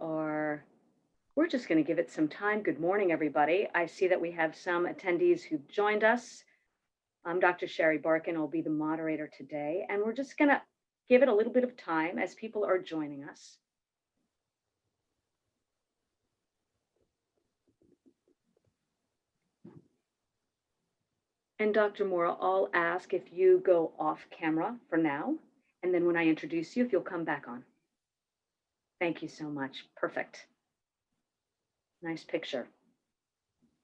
we're just going to give it some time. Good morning, everybody. I see that we have some attendees who've joined us. I'm Dr. Sherry Barkin. I'll be the moderator today, and we're just going to give it a little bit of time as people are joining us. And Dr. Mora, I'll ask if you go off camera for now, and then when I introduce you, if you'll come back on. Thank you so much. Perfect. Nice picture.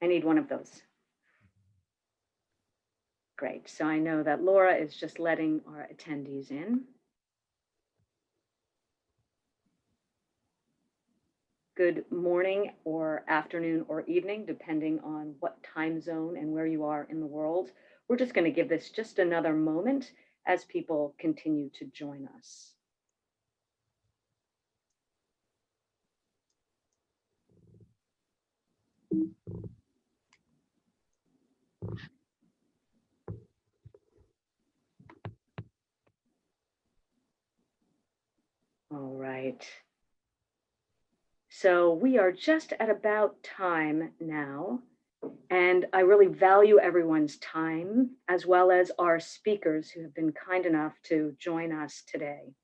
I need one of those. Great. So I know that Laura is just letting our attendees in. Good morning or afternoon or evening, depending on what time zone and where you are in the world. We're just going to give this just another moment as people continue to join us. All right. So we are just at about time now, and I really value everyone's time, as well as our speakers who have been kind enough to join us today.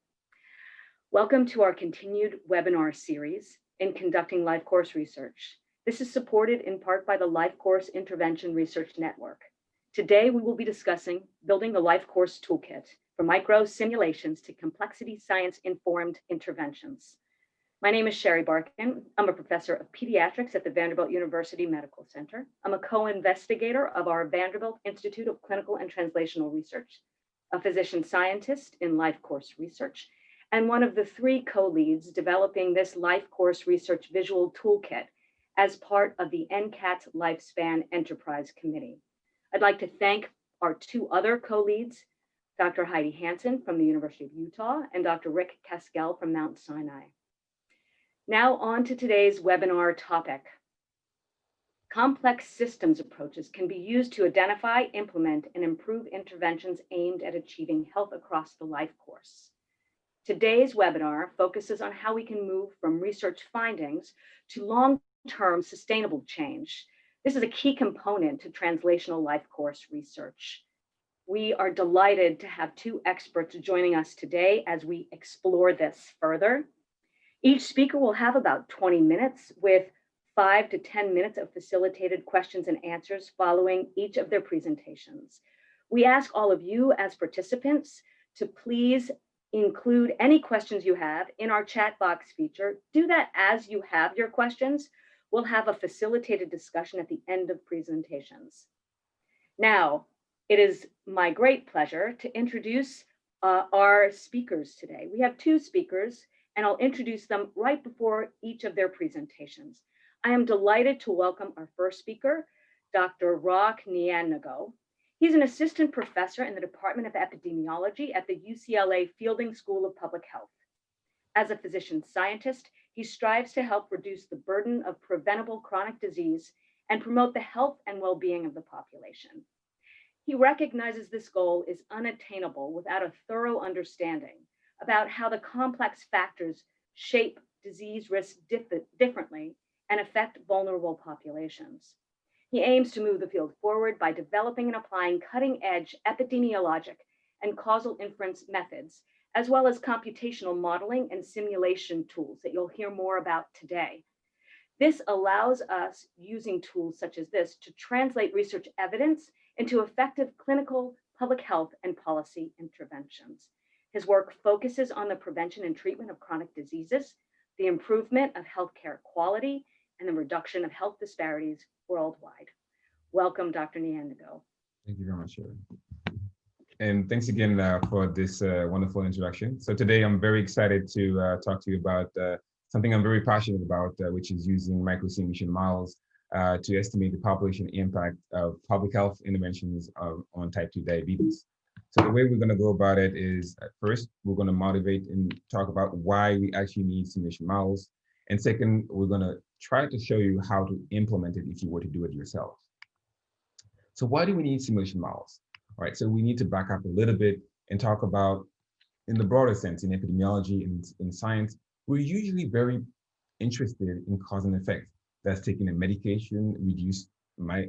Welcome to our continued webinar series in conducting life course research. This is supported in part by the Life Course Intervention Research Network. Today, we will be discussing building the Life Course Toolkit for microsimulations to complexity science-informed interventions. My name is Sherry Barkin. I'm a professor of pediatrics at the Vanderbilt University Medical Center. I'm a co-investigator of our Vanderbilt Institute of Clinical and Translational Research, a physician scientist in life course research, and one of the 3 co-leads developing this Life Course Research Visual Toolkit as part of the NCAT Lifespan Enterprise Committee. I'd like to thank our 2 other co-leads, Dr. Heidi Hansen from the University of Utah and Dr. Rick Kaskell from Mount Sinai. Now on to today's webinar topic. Complex systems approaches can be used to identify, implement, and improve interventions aimed at achieving health across the life course. Today's webinar focuses on how we can move from research findings to long-term sustainable change. This is a key component to translational life course research. We are delighted to have 2 experts joining us today as we explore this further. Each speaker will have about 20 minutes with 5 to 10 minutes of facilitated questions and answers following each of their presentations. We ask all of you as participants to please include any questions you have in our chat box feature. Do that as you have your questions. We'll have a facilitated discussion at the end of presentations. Now, it is my great pleasure to introduce our speakers today. We have 2 speakers, and I'll introduce them right before each of their presentations. I am delighted to welcome our first speaker, Dr. Roch Nianogo. He's an assistant professor in the Department of Epidemiology at the UCLA Fielding School of Public Health. As a physician scientist, he strives to help reduce the burden of preventable chronic disease and promote the health and well-being of the population. He recognizes this goal is unattainable without a thorough understanding about how the complex factors shape disease risk differently and affect vulnerable populations. He aims to move the field forward by developing and applying cutting-edge epidemiologic and causal inference methods, as well as computational modeling and simulation tools that you'll hear more about today. This allows us, using tools such as this, to translate research evidence into effective clinical, public health, and policy interventions. His work focuses on the prevention and treatment of chronic diseases, the improvement of healthcare quality, and the reduction of health disparities worldwide. Welcome, Dr. Nianogo. Thank you very much, Sharon. And thanks again for this wonderful introduction. So today I'm very excited to talk to you about something I'm very passionate about, which is using microsimulation models to estimate the population impact of public health interventions on type 2 diabetes. So the way we're going to go about it is, first, we're going to motivate and talk about why we actually need simulation models. And second, we're going to try to show you how to implement it if you were to do it yourself. So why do we need simulation models? All right, so we need to back up a little bit and talk about, in the broader sense, in epidemiology and in science, we're usually very interested in cause and effect. That's taking a medication, reduce my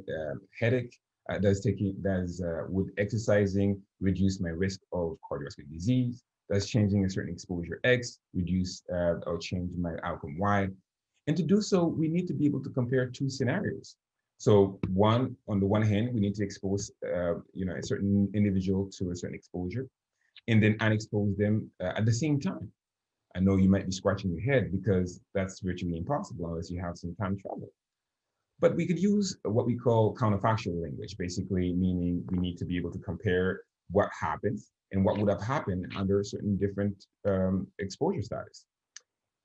headache. Would exercising reduce my risk of cardiovascular disease. That's changing a certain exposure X, reduce or change my outcome Y. And to do so, we need to be able to compare two scenarios. So on the one hand, we need to expose a certain individual to a certain exposure, and then unexpose them at the same time. I know you might be scratching your head because that's virtually impossible unless you have some time travel. But we could use what we call counterfactual language, basically meaning we need to be able to compare what happens and what would have happened under certain different exposure status.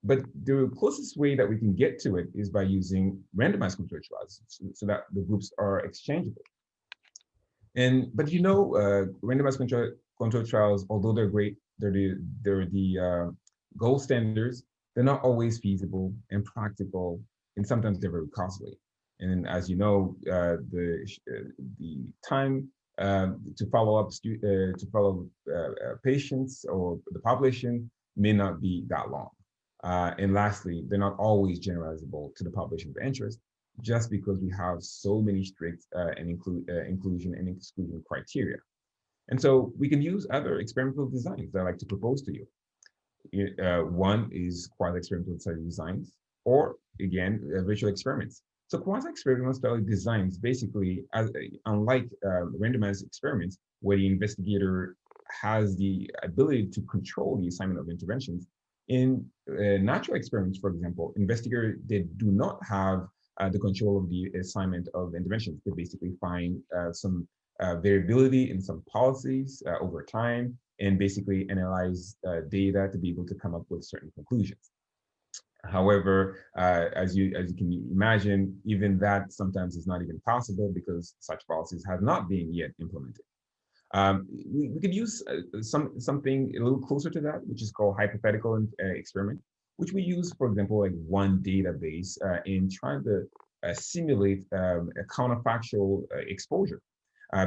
But the closest way that we can get to it is by using randomized controlled trials so that the groups are exchangeable. But randomized controlled trials, although they're great, they're the gold standards, they're not always feasible and practical, and sometimes they're very costly. And as you know, the time to follow up patients or the population may not be that long. And lastly, they're not always generalizable to the population of interest, just because we have so many strict inclusion and exclusion criteria. And so we can use other experimental designs that I like to propose to you. One is quasi-experimental study designs, or again, virtual experiments. So quasi-experimental study designs, basically, unlike randomized experiments, where the investigator has the ability to control the assignment of interventions, in natural experiments, for example, investigators, they do not have the control of the assignment of interventions. They basically find some variability in some policies over time, and basically analyze data to be able to come up with certain conclusions. However, as you can imagine, even that sometimes is not even possible because such policies have not been yet implemented. We could use something a little closer to that, which is called hypothetical experiment, which we use, for example, like one database in trying to simulate a counterfactual exposure.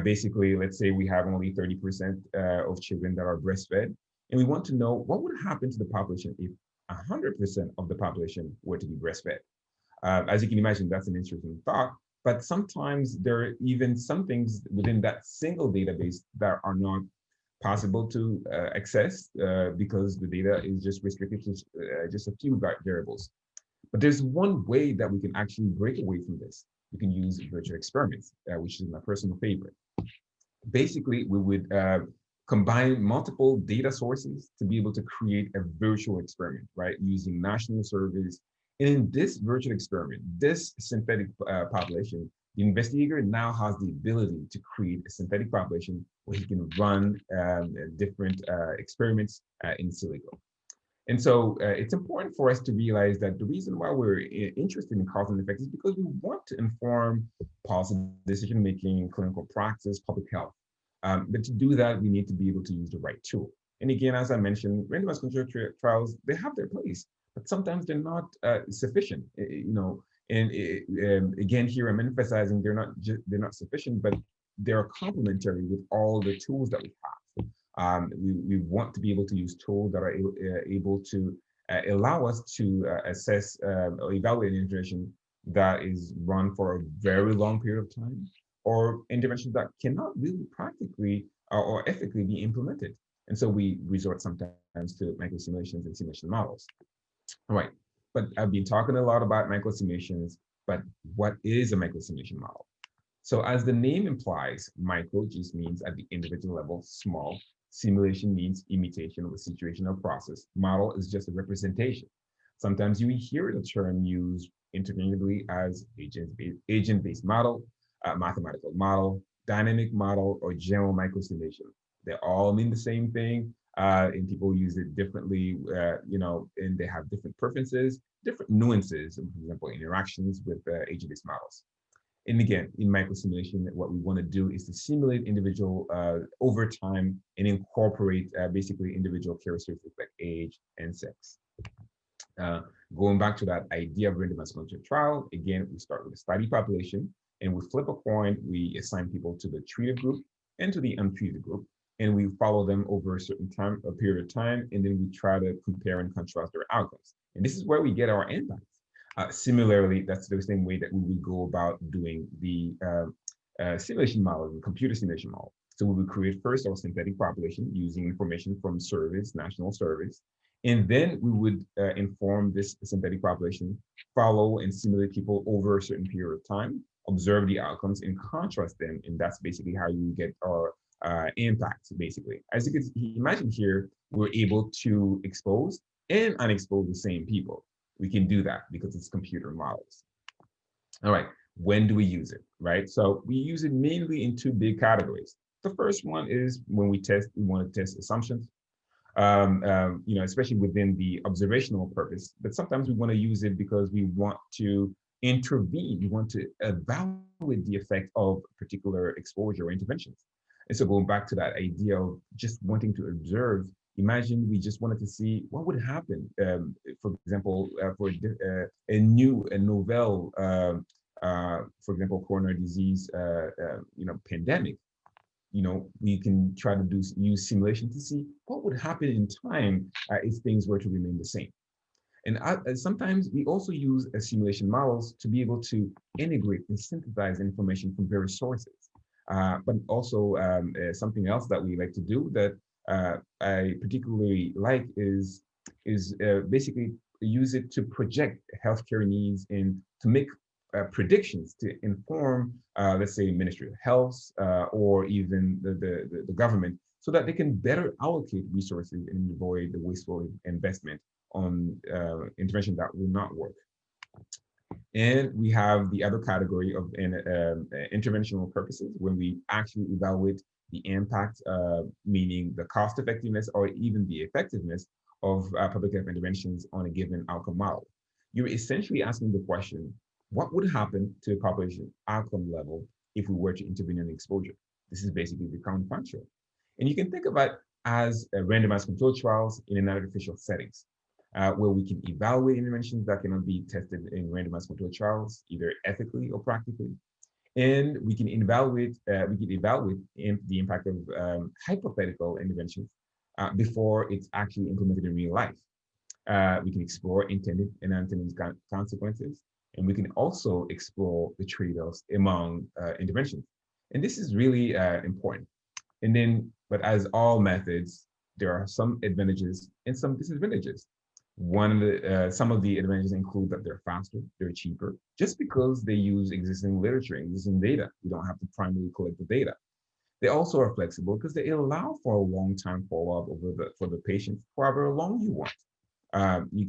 Basically, let's say we have only 30% of children that are breastfed, and we want to know what would happen to the population if 100% of the population were to be breastfed. As you can imagine, that's an interesting thought, but sometimes there are even some things within that single database that are not possible to access because the data is just restricted to just a few variables. But there's one way that we can actually break away from this. We can use virtual experiments, which is my personal favorite. Basically, we would combine multiple data sources to be able to create a virtual experiment, right? Using national surveys. And in this virtual experiment, this synthetic population, the investigator now has the ability to create a synthetic population where he can run different experiments in silico. And so it's important for us to realize that the reason why we're interested in cause and effect is because we want to inform policy decision-making, clinical practice, public health. But to do that, we need to be able to use the right tool. And again, as I mentioned, randomized controlled trials, they have their place, but sometimes they're not sufficient. And again, here I'm emphasizing they're not sufficient, but they're complementary with all the tools that we have. We want to be able to use tools that are able to allow us to assess or evaluate an intervention that is run for a very long period of time, or interventions that cannot really practically or ethically be implemented. And so we resort sometimes to microsimulations and simulation models. All right, but I've been talking a lot about microsimulations, but what is a microsimulation model? So as the name implies, micro just means at the individual level, small. Simulation means imitation of a situation or process. Model is just a representation. Sometimes you hear the term used interchangeably as agent-based model, mathematical model, dynamic model, or general microsimulation. They all mean the same thing, and people use it differently, and they have different preferences, different nuances, for example, interactions with agent-based models. And again, in microsimulation, what we want to do is to simulate individual over time and incorporate basically individual characteristics like age and sex. Going back to that idea of randomized controlled trial, again, we start with a study population and we flip a coin, we assign people to the treated group and to the untreated group, and we follow them over a period of time, and then we try to compare and contrast their outcomes. And this is where we get our endpoints. Similarly, that's the same way that we would go about doing the simulation model, the computer simulation model. So we would create first our synthetic population using information from surveys, national surveys, and then we would inform this synthetic population, follow and simulate people over a certain period of time, observe the outcomes and contrast them. And that's basically how you get our impact, basically. As you can imagine here, we're able to expose and unexpose the same people. We can do that because it's computer models. All right, when do we use it, right? So we use it mainly in two big categories. The first one is when we want to test assumptions, especially within the observational purpose, but sometimes we want to use it because we want to intervene. We want to evaluate the effect of particular exposure or interventions. And so going back to that idea of just wanting to observe, imagine we just wanted to see what would happen, for example, for a novel, for example, coronary disease, pandemic. We can try to use simulation to see what would happen in time if things were to remain the same. And sometimes we also use simulation models to be able to integrate and synthesize information from various sources. But also something else that we like to do that I particularly like is basically use it to project healthcare needs and to make predictions to inform, let's say, Ministry of Health or even the government, so that they can better allocate resources and avoid the wasteful investment on intervention that will not work. And we have the other category of interventional purposes, when we actually evaluate the impact, meaning the cost effectiveness or even the effectiveness of public health interventions on a given outcome model. You're essentially asking the question, what would happen to the population outcome level if we were to intervene in exposure? This is basically the counterfactual. And you can think about as randomized controlled trials in an artificial settings, where we can evaluate interventions that cannot be tested in randomized controlled trials, either ethically or practically. And we can evaluate the impact of hypothetical interventions before it's actually implemented in real life. We can explore intended and unintended consequences, and we can also explore the trade-offs among interventions. And this is really important. And then, but as all methods, there are some advantages and some disadvantages. Some of the advantages include that they're faster, they're cheaper, just because they use existing literature, existing data. We don't have to primarily collect the data. They also are flexible because they allow for a long-time follow-up for the patient, however long you want.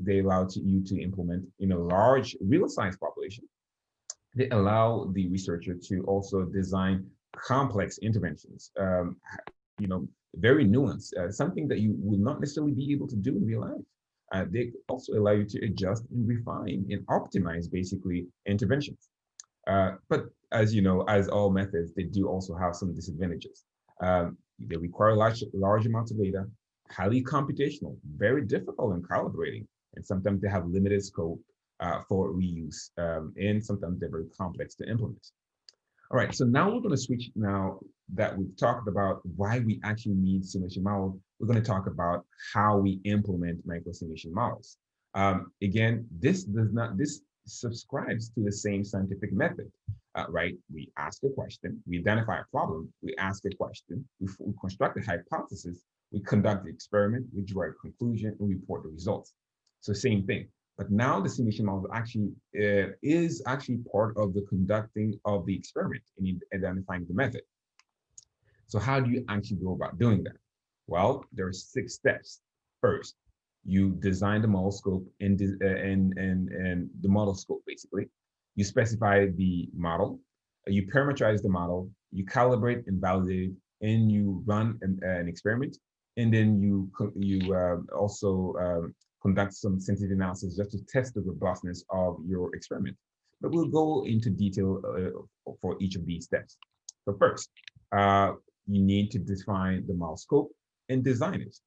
They allow you to implement in a large real-size population. They allow the researcher to also design complex interventions, very nuanced, something that you would not necessarily be able to do in real life. They also allow you to adjust and refine and optimize basically interventions. But as you know, as all methods, they do also have some disadvantages. They require large amounts of data, highly computational, very difficult in calibrating, and sometimes they have limited scope for reuse, and sometimes they're very complex to implement. All right, so now we're going to switch. Now that we've talked about why we actually need simulation models, we're going to talk about how we implement microsimulation models. Again, this subscribes to the same scientific method, right? We ask a question, we identify a problem, we ask a question, we construct a hypothesis, we conduct the experiment, we draw a conclusion, and we report the results. So same thing. But now the simulation model actually is actually part of the conducting of the experiment and identifying the method. So how do you actually go about doing that? Well, there are 6 steps. First, you design the model scope and the model scope basically. You specify the model, you parameterize the model, you calibrate and validate, and you run an experiment, and then you also conduct some sensitivity analysis just to test the robustness of your experiment. But we'll go into detail for each of these steps. So first, you need to define the model scope and design it.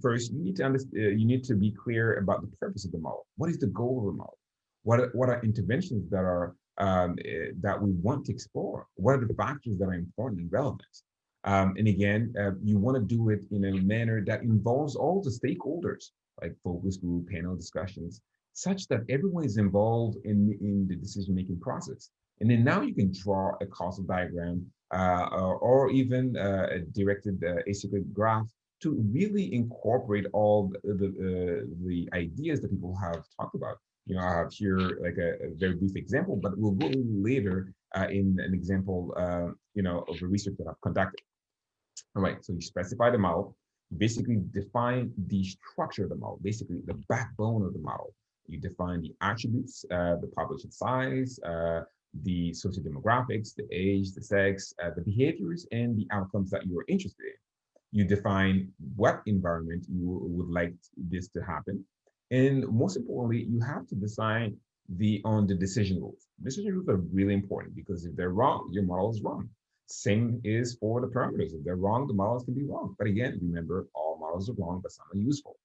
First, you need to be clear about the purpose of the model. What is the goal of the model? What are interventions that are that we want to explore? What are the factors that are important and relevant? And again, you want to do it in a manner that involves all the stakeholders, like focus group, panel discussions, such that everyone is involved in the decision-making process. And then now you can draw a causal diagram or even a directed acyclic graph to really incorporate all the ideas that people have talked about. You know, I have here like a very brief example, but we'll go later in an example, you know, of the research that I've conducted. All right, so you specify the model, you basically define the structure of the model, basically the backbone of the model. You define the attributes, the population size, the sociodemographics, the age, the sex, the behaviors, and the outcomes that you are interested in. You define what environment you would like this to happen. And most importantly, you have to decide on the decision rules. Decision rules are really important because if they're wrong, your model is wrong. Same is for the parameters. If they're wrong, the models can be wrong. But again, remember, all models are wrong, but some are useful,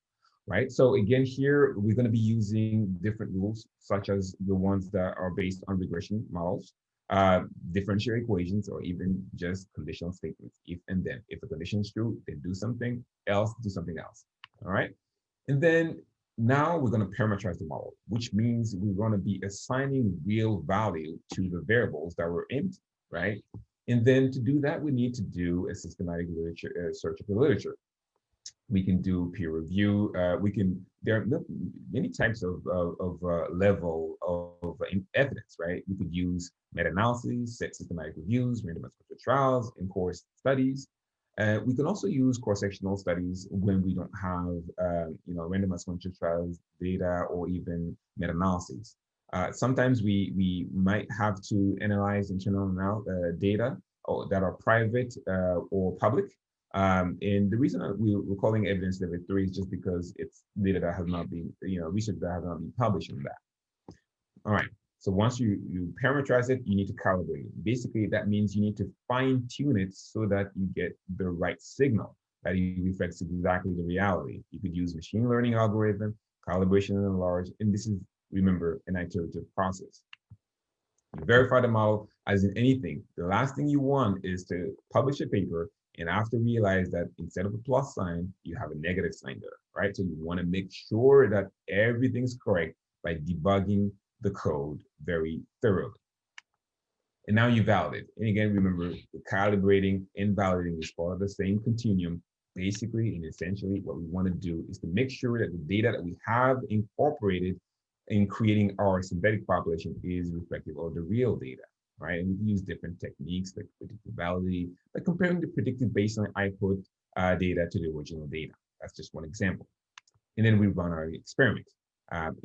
right? So again, here, we're going to be using different rules, such as the ones that are based on regression models, differential equations, or even just conditional statements, if and then. If the condition is true, then do something else, do something else, all right? And then now we're going to parametrize the model, which means we're going to be assigning real value to the variables that were empty, right? And then to do that, we need to do a systematic literature search of the literature. We can do peer review. There are many types of level of evidence, right? We could use meta-analyses, systematic reviews, randomized controlled trials, and course studies. We can also use cross-sectional studies when we don't have, you know, randomized controlled trials data or even meta-analyses. Sometimes we might have to analyze internal data that are private or public. And the reason we're calling evidence level 3 is just because it's data that has not been, you know, research that has not been published on that. All right. So once you parameterize it, you need to calibrate it. Basically, that means you need to fine tune it so that you get the right signal that reflects exactly the reality. You could use machine learning algorithm, calibration and large, and this is, remember, an iterative process. You verify the model. As in anything, the last thing you want is to publish a paper and after realize that instead of a plus sign, you have a negative sign there, right? So you want to make sure that everything's correct by debugging the code very thoroughly. And now you validate. And again, remember, calibrating and validating is part of the same continuum. Basically and essentially, what we want to do is to make sure that the data that we have incorporated in creating our synthetic population is reflective of the real data, right? And we can use different techniques like predictability, like comparing the predicted baseline output data to the original data. That's just one example. And then we run our experiment.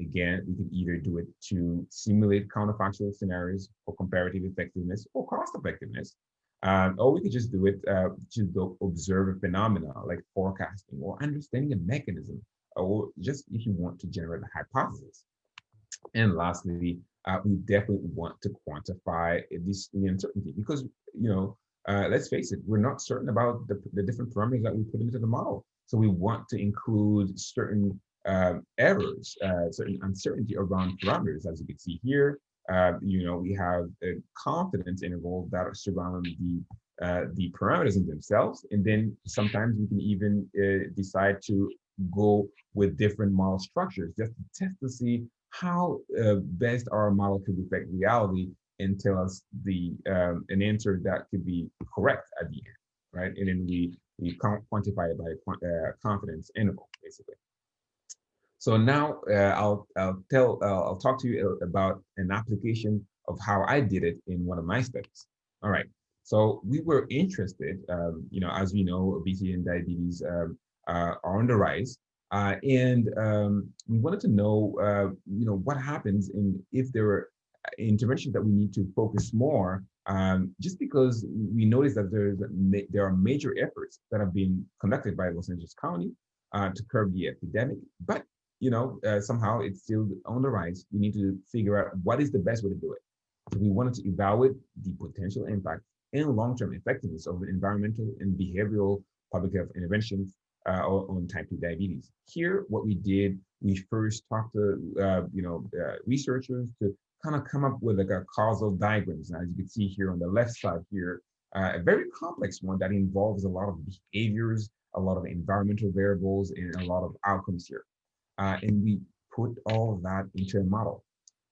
Again, we can either do it to simulate counterfactual scenarios for comparative effectiveness or cost effectiveness, or we could just do it to observe a phenomena like forecasting or understanding a mechanism, or just if you want to generate a hypothesis. And lastly, we definitely want to quantify this uncertainty because, you know, let's face it, we're not certain about the different parameters that we put into the model. So we want to include certain errors, certain uncertainty around parameters. As you can see here, you know, we have a confidence interval that surround the parameters in themselves. And then sometimes we can even decide to go with different model structures just to test to see how best our model could reflect reality and tell us an answer that could be correct at the end, right? And then we quantify it by confidence interval, basically. So now I'll talk to you about an application of how I did it in one of my studies. All right. So we were interested, you know, as we know, obesity and diabetes are on the rise. And we wanted to know, you know, what happens if there are interventions that we need to focus more, just because we noticed that there are major efforts that have been conducted by Los Angeles County to curb the epidemic, but you know, somehow it's still on the rise. We need to figure out what is the best way to do it. So we wanted to evaluate the potential impact and long-term effectiveness of environmental and behavioral public health interventions on type 2 diabetes. Here, what we did, we first talked to researchers to kind of come up with like a causal diagrams. As you can see here on the left side here, a very complex one that involves a lot of behaviors, a lot of environmental variables, and a lot of outcomes here. And we put all of that into a model.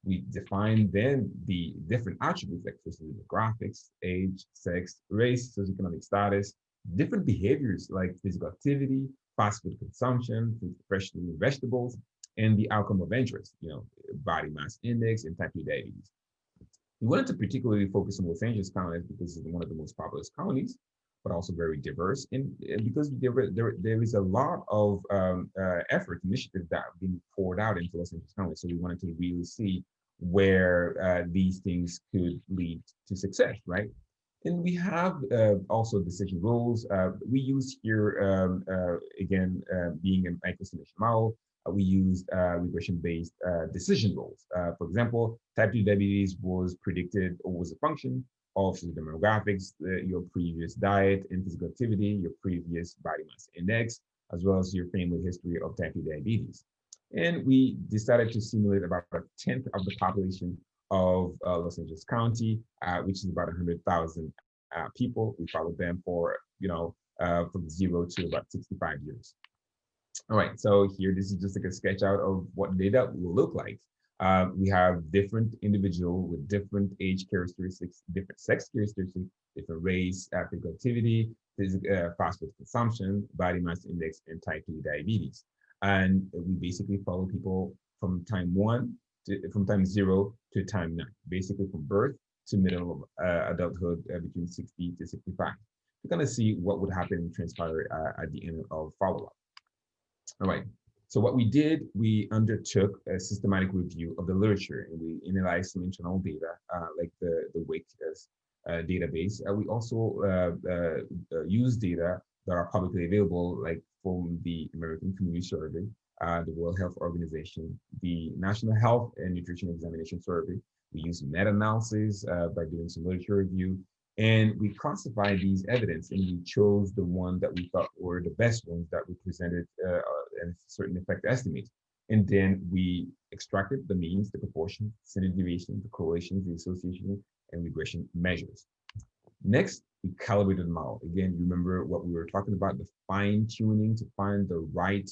We define then the different attributes like social demographics, age, sex, race, socioeconomic status, different behaviors like physical activity, fast food consumption, fresh vegetables, and the outcome of interest, body mass index and type 2 diabetes. We wanted to particularly focus on Los Angeles County because it's one of the most populous counties, but also very diverse. And because there is a lot of effort, initiative that have been poured out into Los Angeles County. So we wanted to really see where these things could lead to success, right? And we have also decision rules. We use here, again, being a microsimulation model, we used regression-based decision rules. For example, type 2 diabetes was predicted or was a function of the demographics, your previous diet and physical activity, your previous body mass index, as well as your family history of type 2 diabetes. And we decided to simulate about a tenth of the population of Los Angeles County, which is about 100,000 people. We followed them for, from 0 to about 65 years. All right, so here, this is just like a sketch out of what data will look like. We have different individual with different age characteristics, different sex characteristics, different race, physical activity, fast food consumption, body mass index, and type 2 diabetes. And we basically follow people from time 0 to time 9, basically from birth to middle of adulthood, between 60 to 65. We're gonna see what would happen and transpire at the end of follow-up. All right, so what we did, we undertook a systematic review of the literature, and we analyzed some internal data, like the WIC database. We also used data that are publicly available, like from the American Community Survey, the World Health Organization, the National Health and Nutrition Examination Survey. We used meta-analysis by doing some literature review, and we classified these evidence, and we chose the one that we thought were the best ones that represented a certain effect estimate. And then we extracted the means, the proportion, standard deviation, the correlations, the association, and regression measures. Next, we calibrated the model. Again, remember what we were talking about, the fine tuning to find the right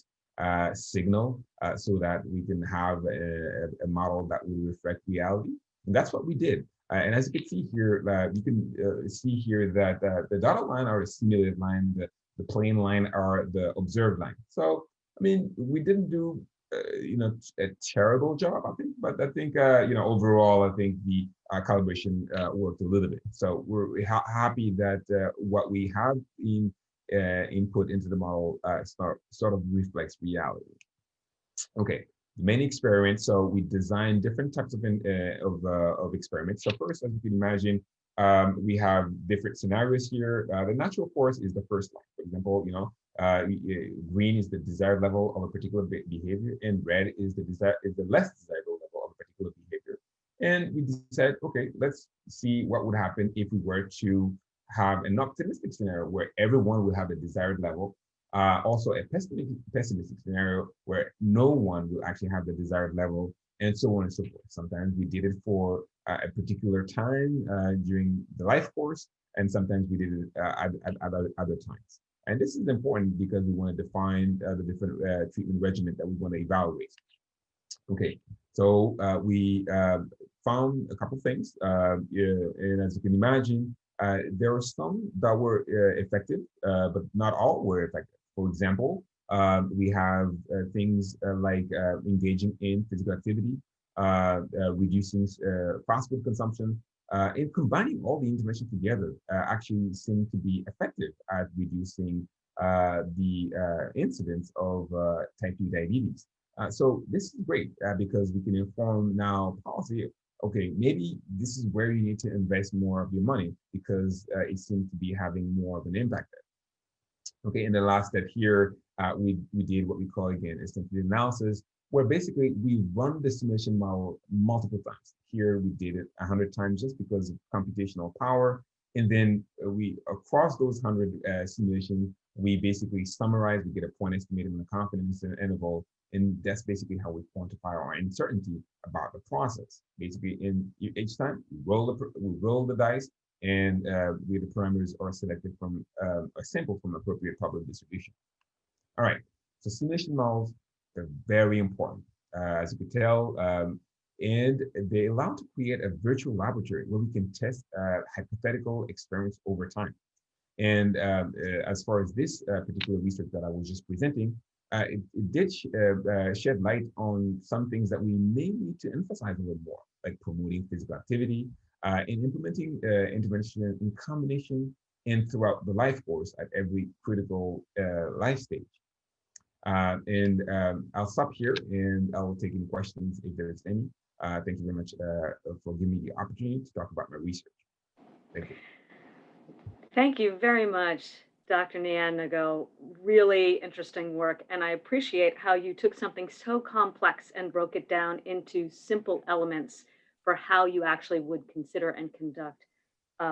signal so that we can have a model that will reflect reality. And that's what we did. And as you can see here, you can see here that the dotted line are the simulated line, the plain line are the observed line. So, I mean, we didn't do, a terrible job, I think, but I think, overall, I think the calibration worked a little bit. So we're happy that what we have input into the model sort of reflects reality. Okay. Main experiments. So we designed different types of experiments. So first, as you can imagine, we have different scenarios here. The natural course is the first line. For example, green is the desired level of a particular behavior, and red is the less desirable level of a particular behavior. And we decided, okay, let's see what would happen if we were to have an optimistic scenario where everyone would have the desired level. Also a pessimistic scenario where no one will actually have the desired level, and so on and so forth. Sometimes we did it for a particular time during the life course, and sometimes we did it at other times. And this is important because we want to define the different treatment regimen that we want to evaluate. Okay, so we found a couple things, and as you can imagine, there were some that were effective, but not all were effective. For example, we have things like engaging in physical activity, reducing fast food consumption, and combining all the interventions together actually seem to be effective at reducing the incidence of type 2 diabetes. So this is great because we can inform now policy. Okay, maybe this is where you need to invest more of your money because it seems to be having more of an impact there. Okay, and the last step here, we did what we call, again, a sensitivity analysis, where basically we run the simulation model multiple times. Here we did it 100 times just because of computational power. And then across those 100 simulations, we basically summarize, we get a point estimated on the confidence interval, and that's basically how we quantify our uncertainty about the process. Basically, in each time, we roll the dice, and the parameters are selected from a sample from appropriate probability distribution. All right, so simulation models, they're very important. as you could tell. And they allow to create a virtual laboratory where we can test hypothetical experiments over time. And as far as this particular research that I was just presenting, it did shed light on some things that we may need to emphasize a little more, like promoting physical activity and implementing intervention in combination and throughout the life course at every critical life stage. I'll stop here and I will take any questions if there's any. Thank you very much for giving me the opportunity to talk about my research. Thank you. Thank you very much, Dr. Nianogo. Really interesting work. And I appreciate how you took something so complex and broke it down into simple elements for how you actually would consider and conduct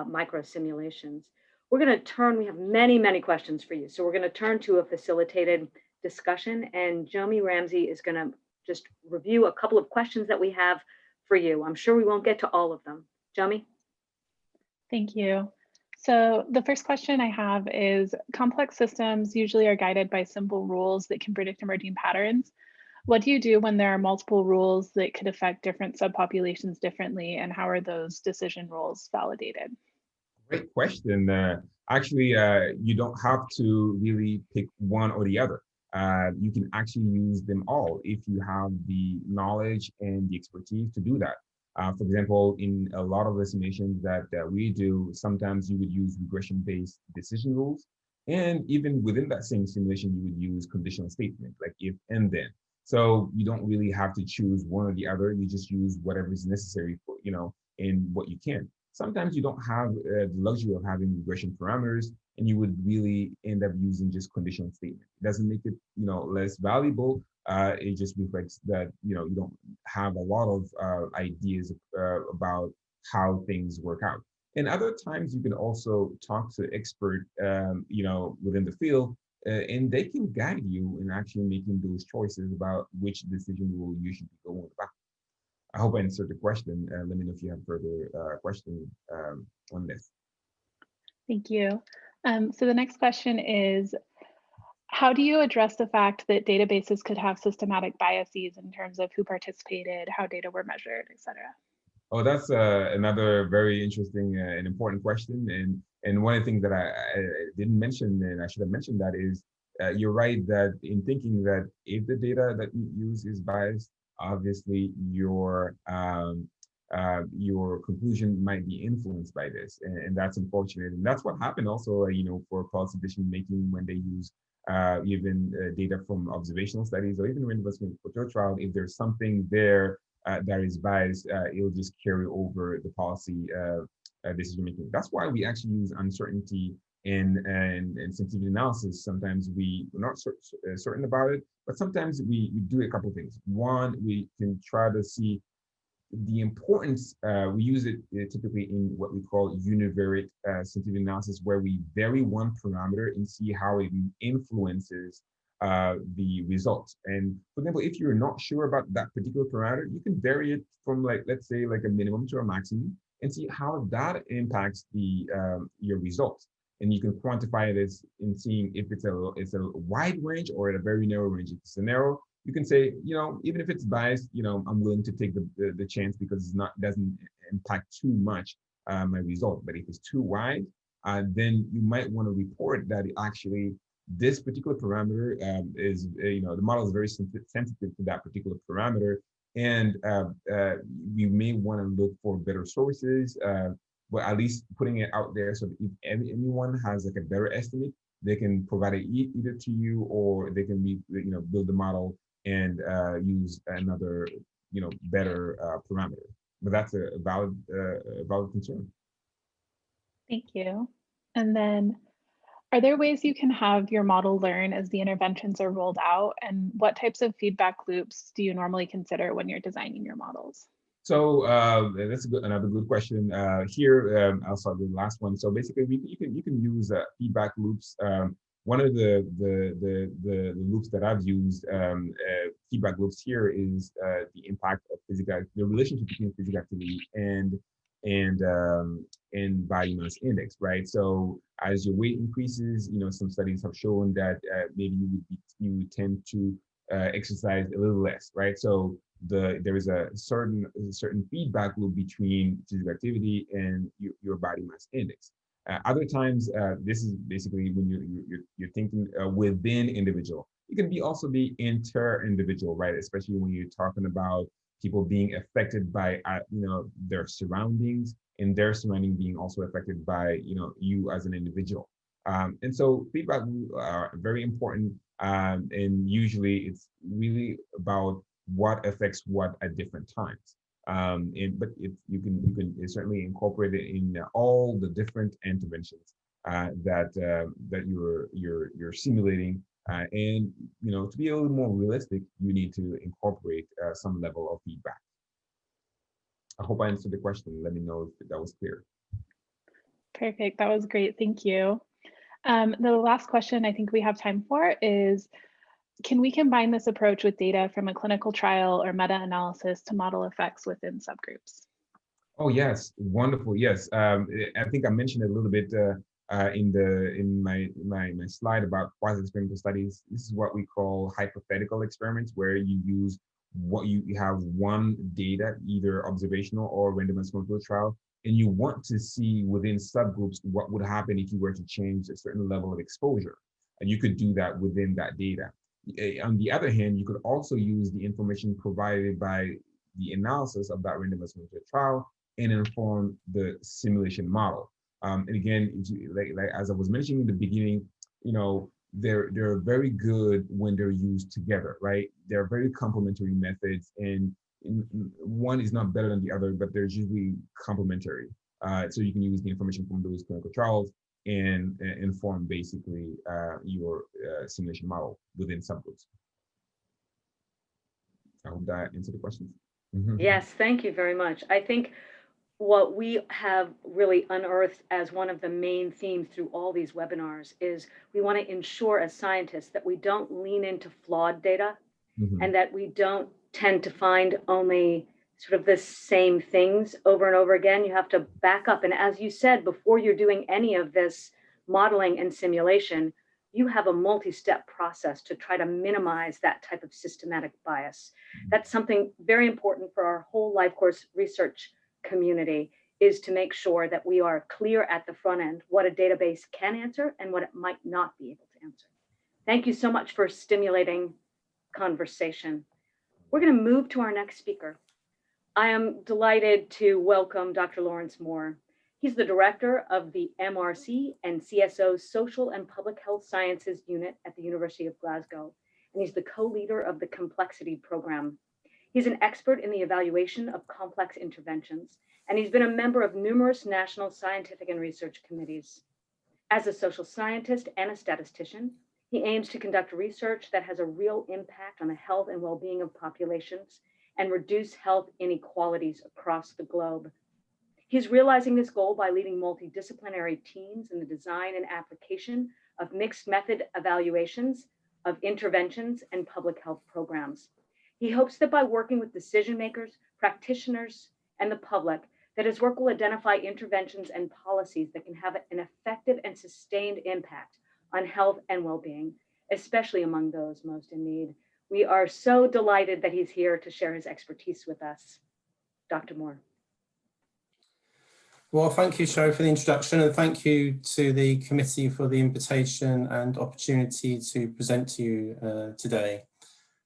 micro simulations. We're going to turn, we have many, many questions for you. So we're going to turn to a facilitated discussion, and Jomi Ramsey is going to just review a couple of questions that we have for you. I'm sure we won't get to all of them. Jomi? Thank you. So the first question I have is, complex systems usually are guided by simple rules that can predict emerging patterns. What do you do when there are multiple rules that could affect different subpopulations differently, and how are those decision rules validated? Great question. Actually, you don't have to really pick one or the other. You can actually use them all if you have the knowledge and the expertise to do that. For example, in a lot of the simulations that we do, sometimes you would use regression-based decision rules. And even within that same simulation, you would use conditional statement, like if and then. So you don't really have to choose one or the other. You just use whatever is necessary for, in what you can. Sometimes you don't have the luxury of having regression parameters, and you would really end up using just conditional statement. It doesn't make it, less valuable. It just reflects that, you don't have a lot of ideas about how things work out. And other times you can also talk to expert, within the field, and they can guide you in actually making those choices about which decision rule you should be going about. I hope I answered the question. Let me know if you have further questions on this. Thank you. So the next question is, how do you address the fact that databases could have systematic biases in terms of who participated, how data were measured, et cetera? Oh, that's another very interesting and important question. And one of the things that I didn't mention, and I should have mentioned that, is you're right that in thinking that if the data that you use is biased, obviously your conclusion might be influenced by this, and that's unfortunate. And that's what happened also, for policy decision making when they use even data from observational studies or even randomized controlled trial. If there's something there that is biased, it'll just carry over the policy decision making. That's why we actually use uncertainty and sensitivity analysis. Sometimes we're not certain about it, but sometimes we do a couple of things. One, we can try to see the importance. We use it typically in what we call univariate sensitivity analysis, where we vary one parameter and see how it influences the results. And for example, if you're not sure about that particular parameter, you can vary it from, let's say a minimum to a maximum and see how that impacts your results. And you can quantify this in seeing if it's a wide range or at a very narrow range. If it's a narrow, you can say, even if it's biased, I'm willing to take the chance because doesn't impact too much my result. But if it's too wide, then you might want to report that actually this particular parameter is, the model is very sensitive to that particular parameter. And we may want to look for better sources, but at least putting it out there so that if anyone has a better estimate, they can provide it either to you, or they can build the model and use another better parameter. But that's a valid concern. Thank you. And then, are there ways you can have your model learn as the interventions are rolled out? And what types of feedback loops do you normally consider when you're designing your models? So that's another good question. Here, I'll start with the last one. So basically, you can use feedback loops. One of the loops that I've used, feedback loops here, is the impact of the relationship between physical activity and body mass index, right? So as your weight increases, some studies have shown that maybe you would tend to exercise a little less, right? So there is a certain feedback loop between physical activity and your body mass index. Other times, this is basically when you're thinking within individual. It can also be inter-individual, right? Especially when you're talking about people being affected by their surroundings, and their surrounding being also affected by you as an individual. And so feedback are very important, and usually it's really about what affects what at different times. But you can certainly incorporate it in all the different interventions that you're simulating. And to be a little more realistic, you need to incorporate some level of feedback. I hope I answered the question. Let me know if that was clear. Perfect. That was great. Thank you. The last question I think we have time for is, can we combine this approach with data from a clinical trial or meta-analysis to model effects within subgroups? Oh, yes. Wonderful. Yes. I think I mentioned it a little bit in my slide about quasi-experimental studies. This is what we call hypothetical experiments, where you use you have one data, either observational or randomized controlled trial, and you want to see within subgroups what would happen if you were to change a certain level of exposure. And you could do that within that data. On the other hand, you could also use the information provided by the analysis of that randomized controlled trial and inform the simulation model. And again, like as I was mentioning in the beginning, they're very good when they're used together, right? They're very complementary methods, and one is not better than the other, but they're usually complementary. So you can use the information from those clinical trials and inform basically your simulation model within subgroups. I hope that answered the questions. Yes, thank you very much. I think what we have really unearthed as one of the main themes through all these webinars is we want to ensure as scientists that we don't lean into flawed data and that we don't tend to find only sort of the same things over and over again. You have to back up. And as you said, before you're doing any of this modeling and simulation, you have a multi-step process to try to minimize that type of systematic bias. That's something very important for our whole life course research community, is to make sure that we are clear at the front end what a database can answer and what it might not be able to answer. Thank you so much for stimulating conversation. We're going to move to our next speaker. I am delighted to welcome Dr. Laurence Moore. He's the director of the MRC and CSO's Social and Public Health Sciences Unit at the University of Glasgow, and he's the co-leader of the Complexity Program. He's an expert in the evaluation of complex interventions, and he's been a member of numerous national scientific and research committees. As a social scientist and a statistician, he aims to conduct research that has a real impact on the health and well-being of populations and reduce health inequalities across the globe. He's realizing this goal by leading multidisciplinary teams in the design and application of mixed method evaluations of interventions and public health programs. He hopes that by working with decision makers, practitioners, and the public, that his work will identify interventions and policies that can have an effective and sustained impact on health and well-being, especially among those most in need. We are so delighted that he's here to share his expertise with us. Dr. Moore. Well, thank you, Sherry, for the introduction, and thank you to the committee for the invitation and opportunity to present to you today.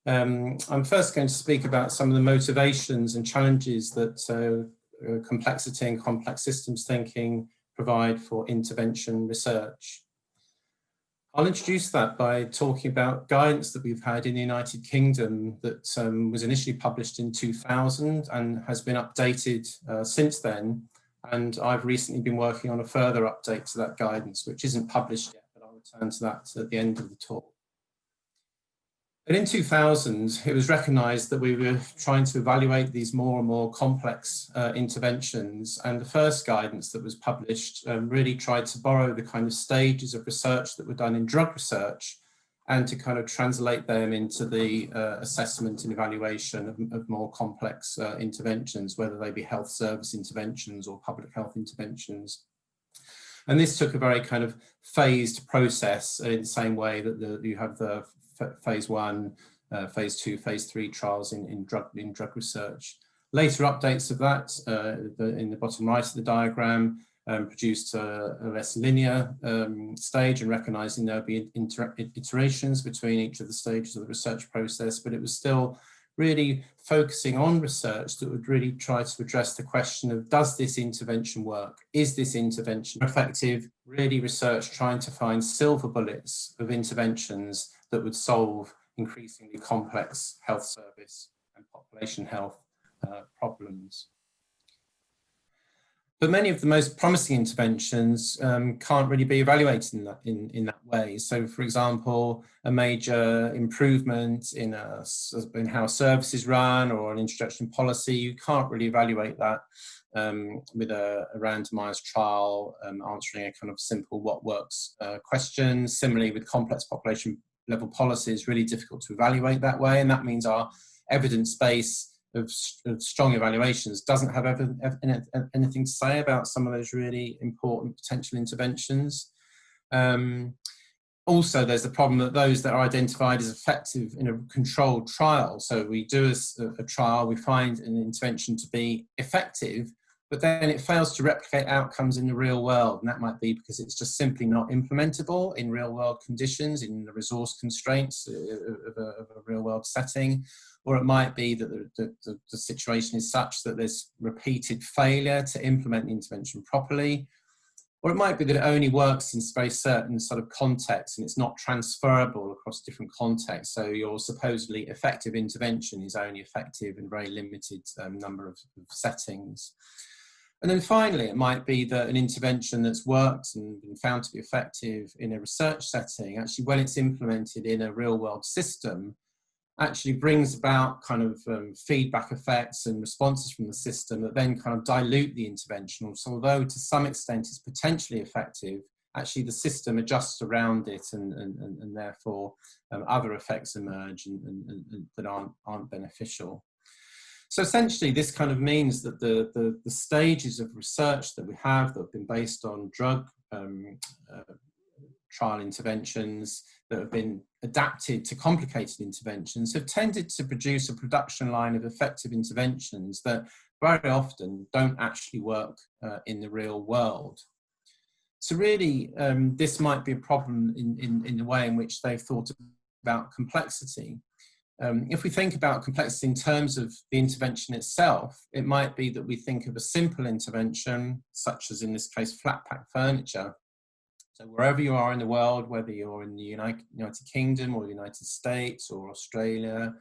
I'm first going to speak about some of the motivations and challenges that complexity and complex systems thinking provide for intervention research. I'll introduce that by talking about guidance that we've had in the United Kingdom that was initially published in 2000 and has been updated since then. And I've recently been working on a further update to that guidance, which isn't published yet, but I'll return to that at the end of the talk. But in 2000, it was recognised that we were trying to evaluate these more and more complex interventions, and the first guidance that was published really tried to borrow the kind of stages of research that were done in drug research and to kind of translate them into the assessment and evaluation of more complex interventions, whether they be health service interventions or public health interventions. And this took a very kind of phased process in the same way that you have the phase 1 phase 2, phase 3 trials in drug research. Later updates of that in the bottom right of the diagram produced a less linear stage, and recognizing there'll be iterations between each of the stages of the research process, but it was still really focusing on research that would really try to address the question of, does this intervention work? Is this intervention effective? Really research trying to find silver bullets of interventions that would solve increasingly complex health service and population health problems. But many of the most promising interventions can't really be evaluated in that way. So, for example, a major improvement in how services run or an introduction policy, you can't really evaluate that with a randomized trial answering a kind of simple what works question. Similarly, with complex population level policies, really difficult to evaluate that way, and that means our evidence base of strong evaluations doesn't have anything to say about some of those really important potential interventions. Also, there's the problem that those that are identified as effective in a controlled trial, so we do a trial, we find an intervention to be effective, but then it fails to replicate outcomes in the real world, and that might be because it's just simply not implementable in real world conditions, in the resource constraints of a real world setting. Or it might be that the situation is such that there's repeated failure to implement the intervention properly. Or it might be that it only works in very certain sort of contexts and it's not transferable across different contexts. So your supposedly effective intervention is only effective in a very limited number of settings. And then finally, it might be that an intervention that's worked and been found to be effective in a research setting, actually when it's implemented in a real world system, actually brings about kind of feedback effects and responses from the system that then kind of dilute the intervention. So although to some extent it's potentially effective, actually the system adjusts around it and therefore other effects emerge and that aren't beneficial. So essentially this kind of means that the stages of research that we have that have been based on drug trial interventions that have been adapted to complicated interventions have tended to produce a production line of effective interventions that very often don't actually work in the real world. So really, this might be a problem in the way in which they've thought about complexity. If we think about complexity in terms of the intervention itself, it might be that we think of a simple intervention, such as in this case, flat pack furniture. So wherever you are in the world, whether you're in the United Kingdom or the United States or Australia,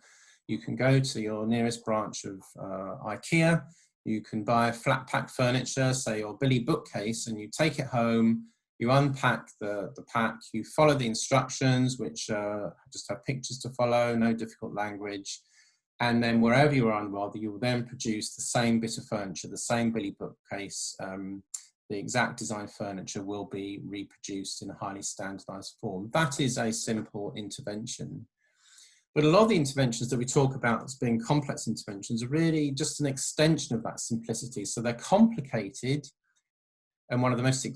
you can go to your nearest branch of IKEA. You can buy flat pack furniture, say your Billy bookcase, and you take it home, you unpack the pack, you follow the instructions, which just have pictures to follow, no difficult language. And then wherever you are in the world, you will then produce the same bit of furniture, the same Billy bookcase. The exact design furniture will be reproduced in a highly standardized form. That is a simple intervention. But a lot of the interventions that we talk about as being complex interventions are really just an extension of that simplicity. So they're complicated, and one of the most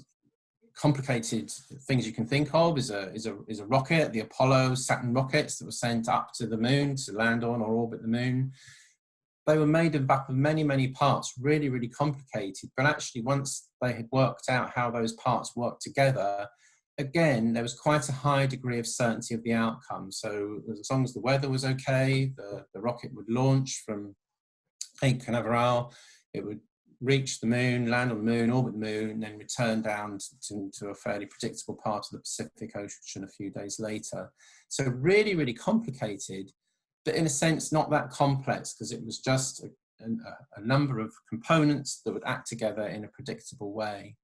complicated things you can think of is a rocket, the Apollo Saturn rockets that were sent up to the moon to land on or orbit the moon. They were made up of many, many parts, really, really complicated. But actually, once they had worked out how those parts worked together, again, there was quite a high degree of certainty of the outcome. So as long as the weather was okay, the rocket would launch from Cape Canaveral, it would reach the moon, land on the moon, orbit the moon, and then return down to a fairly predictable part of the Pacific Ocean a few days later. So really, really complicated, but in a sense not that complex, because it was just a number of components that would act together in a predictable way.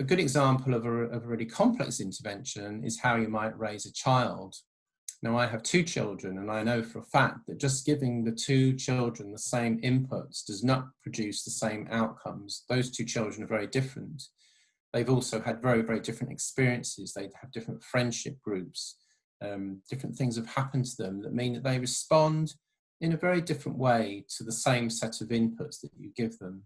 A good example of a really complex intervention is how you might raise a child. Now, I have 2 children, and I know for a fact that just giving the 2 children the same inputs does not produce the same outcomes. Those 2 children are very different. They've also had very, very different experiences. They have different friendship groups. Different things have happened to them that mean that they respond in a very different way to the same set of inputs that you give them.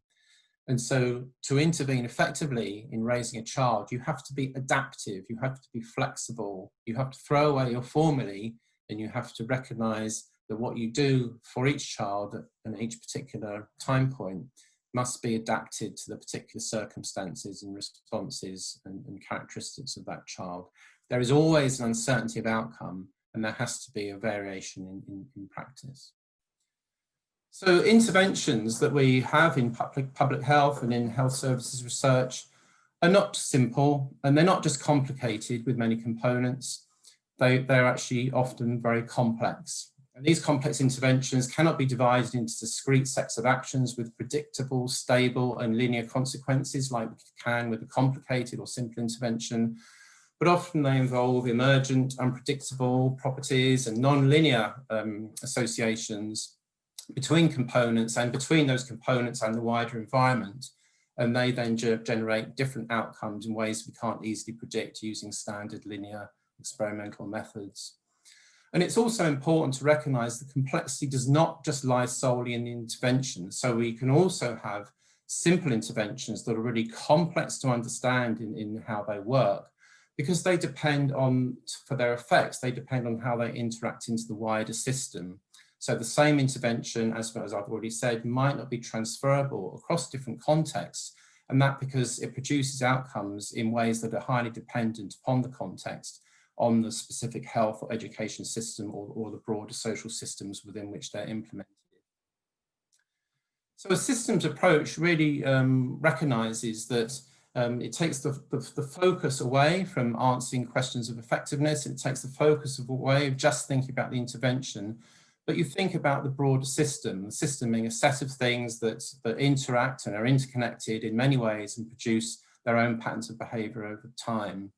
And so to intervene effectively in raising a child, you have to be adaptive, you have to be flexible, you have to throw away your formulae and you have to recognize that what you do for each child at each particular time point must be adapted to the particular circumstances and responses and characteristics of that child. There is always an uncertainty of outcome, and there has to be a variation in practice. So interventions that we have in public health and in health services research are not simple, and they're not just complicated with many components. They're actually often very complex. And these complex interventions cannot be divided into discrete sets of actions with predictable, stable, and linear consequences like we can with a complicated or simple intervention, but often they involve emergent, unpredictable properties and non-linear associations between components and between those components and the wider environment. And they then generate different outcomes in ways we can't easily predict using standard linear experimental methods. And it's also important to recognize the complexity does not just lie solely in the intervention. So we can also have simple interventions that are really complex to understand in how they work, because they depend on, for their effects, they depend on how they interact into the wider system. So the same intervention, as I've already said, might not be transferable across different contexts, and that because it produces outcomes in ways that are highly dependent upon the context, on the specific health or education system or the broader social systems within which they're implemented. So a systems approach really recognizes that it takes the focus away from answering questions of effectiveness. It takes the focus away of just thinking about the intervention, but you think about the broader system, the system being a set of things that interact and are interconnected in many ways and produce their own patterns of behavior over time.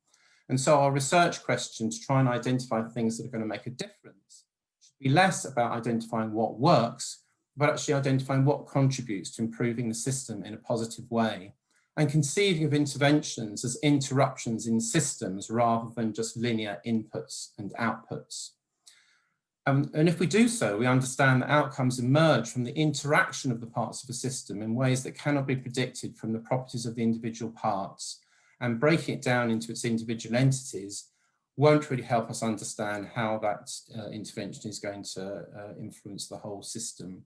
And so our research question to try and identify things that are going to make a difference should be less about identifying what works, but actually identifying what contributes to improving the system in a positive way, and conceiving of interventions as interruptions in systems rather than just linear inputs and outputs. And if we do so, we understand that outcomes emerge from the interaction of the parts of a system in ways that cannot be predicted from the properties of the individual parts, and breaking it down into its individual entities won't really help us understand how that intervention is going to influence the whole system.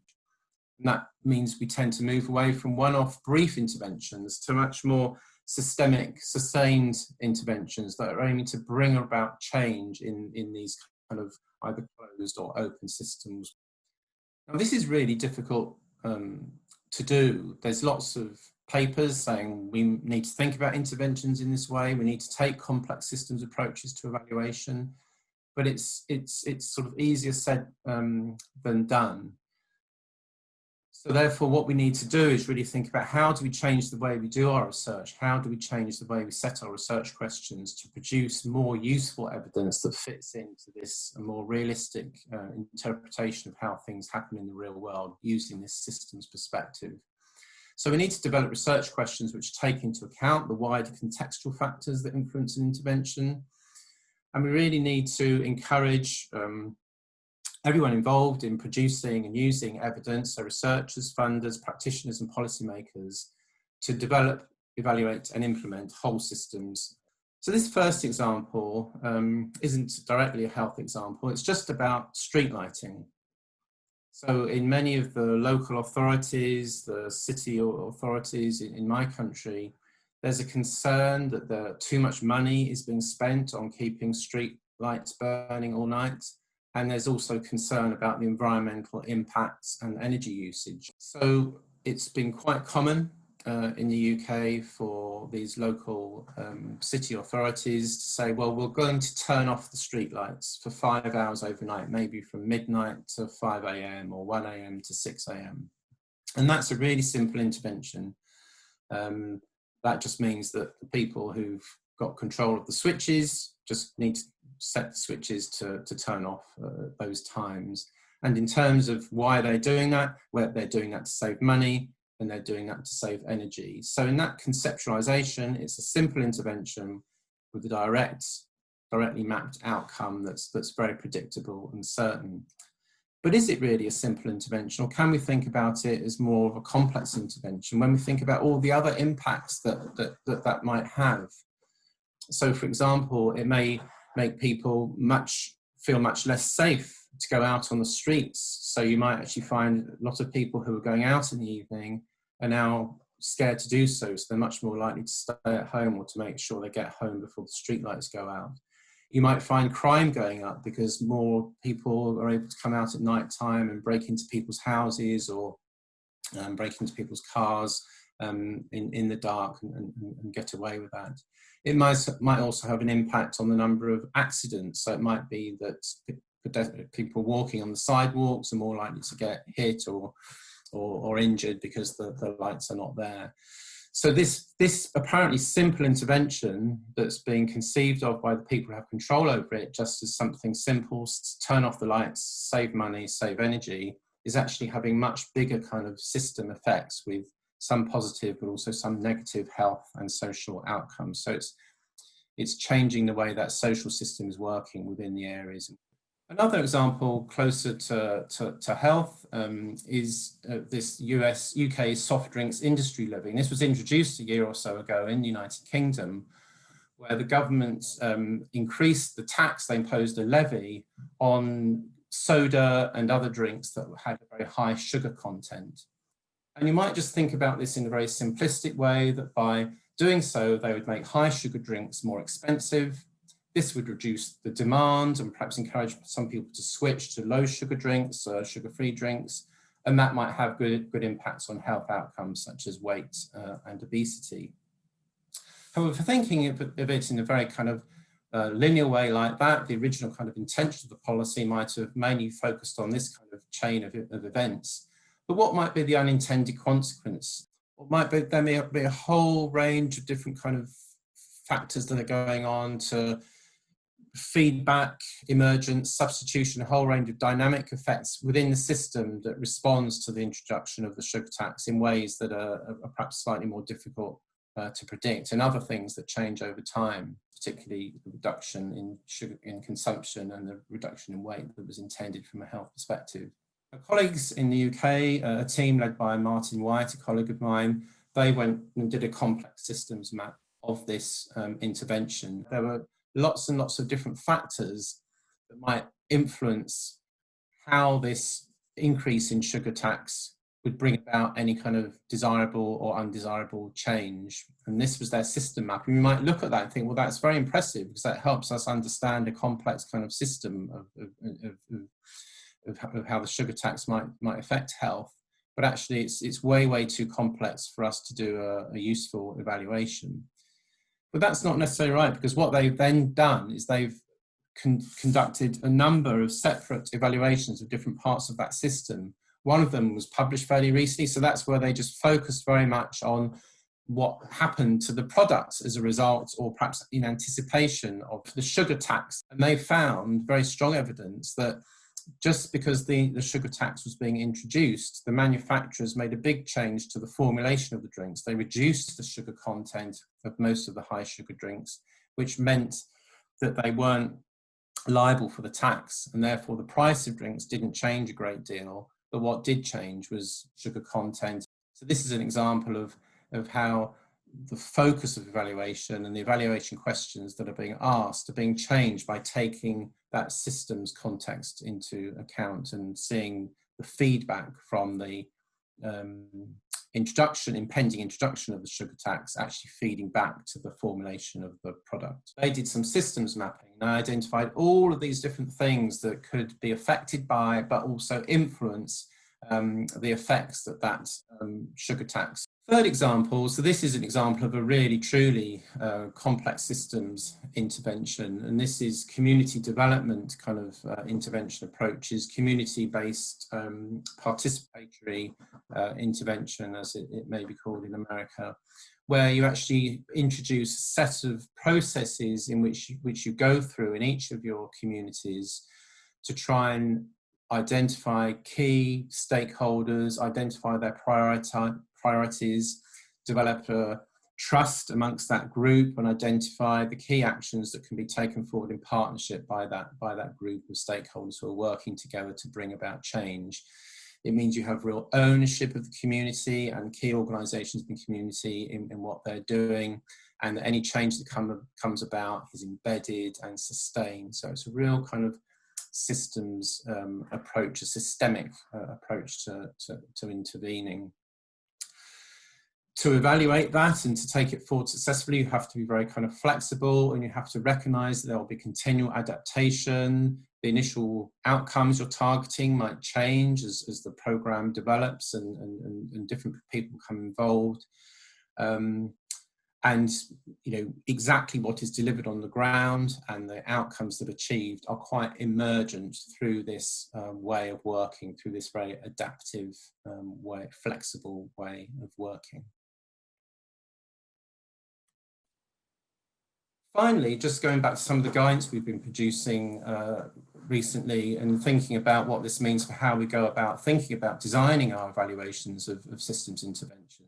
And that means we tend to move away from one-off brief interventions to much more systemic, sustained interventions that are aiming to bring about change in these kind of either closed or open systems. Now, this is really difficult to do. There's lots of papers saying we need to think about interventions in this way. We need to take complex systems approaches to evaluation, but it's sort of easier said than done. So therefore, what we need to do is really think about how do we change the way we do our research? How do we change the way we set our research questions to produce more useful evidence that fits into this more realistic interpretation of how things happen in the real world using this systems perspective? So we need to develop research questions which take into account the wider contextual factors that influence an intervention. And we really need to encourage everyone involved in producing and using evidence, so researchers, funders, practitioners, and policymakers, to develop, evaluate, and implement whole systems. So this first example isn't directly a health example, it's just about street lighting. So in many of the local authorities, the city authorities in my country, there's a concern that too much money is being spent on keeping street lights burning all night. And there's also concern about the environmental impacts and energy usage. So it's been quite common in the UK for these local city authorities to say, well, we're going to turn off the street lights for 5 hours overnight, maybe from midnight to 5 AM or 1 AM to 6 AM. And that's a really simple intervention. That just means that the people who've got control of the switches just need to set the switches to turn off those times. And in terms of why they're doing that, well, they're doing that to save money and they're doing that to save energy. So in that conceptualization, it's a simple intervention with a directly mapped outcome that's very predictable and certain. But is it really a simple intervention, or can we think about it as more of a complex intervention when we think about all the other impacts that might have? So for example, it may make people much feel much less safe to go out on the streets. So you might actually find a lot of people who are going out in the evening are now scared to do so. So they're much more likely to stay at home or to make sure they get home before the street lights go out. You might find crime going up because more people are able to come out at night time and break into people's houses or break into people's cars in the dark and get away with that. It might also have an impact on the number of accidents. So it might be that people walking on the sidewalks are more likely to get hit or injured because the lights are not there. So this apparently simple intervention that's being conceived of by the people who have control over it, just as something simple, turn off the lights, save money, save energy, is actually having much bigger kind of system effects with some positive but also some negative health and social outcomes. So it's changing the way that social system is working within the areas. Another example closer to health is this UK soft drinks industry levy. And this was introduced a year or so ago in the United Kingdom, where the government increased the tax. They imposed a levy on soda and other drinks that had a very high sugar content. And you might just think about this in a very simplistic way, that by doing so, they would make high sugar drinks more expensive. This would reduce the demand and perhaps encourage some people to switch to low sugar drinks, sugar-free drinks, and that might have good impacts on health outcomes such as weight and obesity. However, for thinking of it in a very kind of linear way like that, the original kind of intention of the policy might have mainly focused on this kind of chain of events. But what might be the unintended consequence? Or might be, there may be a whole range of different kind of factors that are going on to feedback, emergence, substitution, a whole range of dynamic effects within the system that responds to the introduction of the sugar tax in ways that are perhaps slightly more difficult to predict, and other things that change over time, particularly the reduction in sugar in consumption and the reduction in weight that was intended from a health perspective. Our colleagues in the UK, a team led by Martin White, a colleague of mine, they went and did a complex systems map of this intervention. There were lots and lots of different factors that might influence how this increase in sugar tax would bring about any kind of desirable or undesirable change. And this was their system map. And we might look at that and think, well, that's very impressive because that helps us understand a complex kind of system of how the sugar tax might affect health. But actually it's way too complex for us to do a useful evaluation. But that's not necessarily right, because what they've then done is they've conducted a number of separate evaluations of different parts of that system. One of them was published fairly recently, so that's where they just focused very much on what happened to the products as a result, or perhaps in anticipation of the sugar tax. And they found very strong evidence that just because the sugar tax was being introduced, the manufacturers made a big change to the formulation of the drinks. They reduced the sugar content of most of the high sugar drinks, which meant that they weren't liable for the tax, and therefore the price of drinks didn't change a great deal, but what did change was sugar content. So this is an example of how the focus of evaluation and the evaluation questions that are being asked are being changed by taking that system's context into account and seeing the feedback from the impending introduction of the sugar tax actually feeding back to the formulation of the product. They did some systems mapping and identified all of these different things that could be affected by, but also influence the effects that sugar tax. Third example, so this is an example of a really truly complex systems intervention, and this is community development kind of intervention approaches, community-based participatory intervention, as it may be called in America, where you actually introduce a set of processes in which you go through in each of your communities to try and identify key stakeholders, identify their priorities, develop a trust amongst that group, and identify the key actions that can be taken forward in partnership by that group of stakeholders who are working together to bring about change. It means you have real ownership of the community and key organisations in the community in what they're doing, and that any change that comes about is embedded and sustained. So it's a real kind of systems approach, a systemic approach to intervening. To evaluate that and to take it forward successfully, you have to be very kind of flexible, and you have to recognize that there will be continual adaptation. The initial outcomes you're targeting might change as the program develops and different people become involved. And exactly what is delivered on the ground and the outcomes that are achieved are quite emergent through this way of working, through this very adaptive way, flexible way of working. Finally, just going back to some of the guidance we've been producing recently and thinking about what this means for how we go about thinking about designing our evaluations of systems interventions.